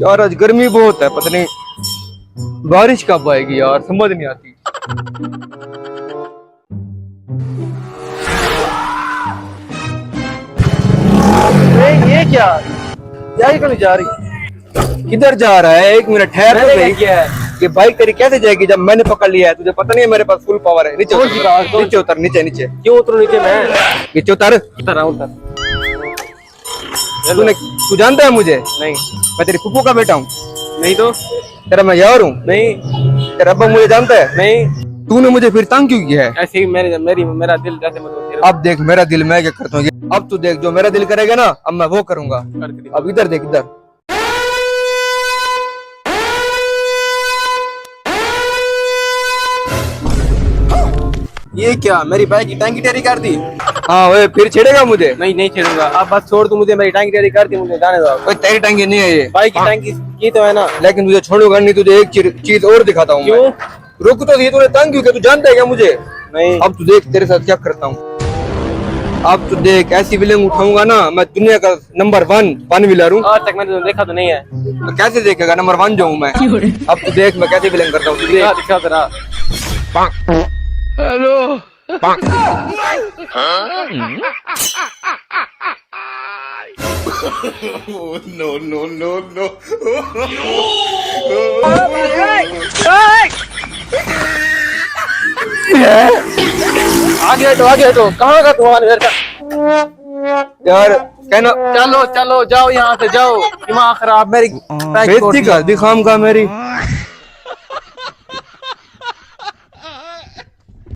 यार आज गर्मी बहुत है, पता नहीं बारिश कब आएगी यार, समझ नहीं आती। ये क्या यार, क्यों नहीं जा रही? किधर जा रहा है? एक मिनट ठहर तो सही। क्या है? ये बाइक तेरी कैसे जाएगी जब मैंने पकड़ लिया है? तुझे पता नहीं है मेरे पास फुल पावर है। नीचे कौन सी बात? उतर, नीचे उतर, नीचे नीचे क्यों उतरू नीचे? मैं नीचे उतर। उतर रहा हूं, उतर। तू जानता है मुझे? नहीं। मैं तेरी फूफू का बेटा हूँ। नहीं तो? तेरा मैं यार हूँ। नहीं। तेरा अब्बा मुझे जानता है? नहीं। तूने मुझे फिर तंग क्यों किया है? ऐसे ही मेरा दिल जैसे मतलब अब देख मेरा दिल मैं क्या करता हूँ। अब तू देख, जो मेरा दिल करेगा ना अब मैं वो करूंगा। अब इधर देख, इधर। ये क्या मेरी बाइक की टैंकी टेरी कर दी? हाँ वे फिर छेड़ेगा मुझे? नहीं छेड़ूंगा। अब बस छोड़, तू मुझे मेरी टैंकी टेरी कर दी, मुझे जाने दो। ओए तेरी टंकी नहीं है ये, बाइक की टैंकी की तो है ना। लेकिन तुझे छोड़ूंगा नहीं। तुझे एक चीज और दिखाता हूँ। क्यों? रुक तो, ये तूने तंग क्यों किया? तू जानता है क्या मुझे? नहीं। अब तू देख तेरे साथ क्या करता हूँ। अब तू देख, ऐसी विलेंग उठाऊंगा ना मैं, दुनिया का नंबर 1 वन व्हीलर हूँ। आज तक मैंने देखा तो नहीं है। तो कैसे देखेगा? नंबर 1 जो हूँ मैं। अब तू देख मैं कैसे विलेंग करता हूँ। दिखा तेरा। Hello. No, no, no, no. आगे हटो। कहाँ का तुम्हारा घर का? यार कहना, चलो जाओ, यहाँ से जाओ। दिमाग खराब। मेरी बेइज्जती कर दी खाम का मेरी।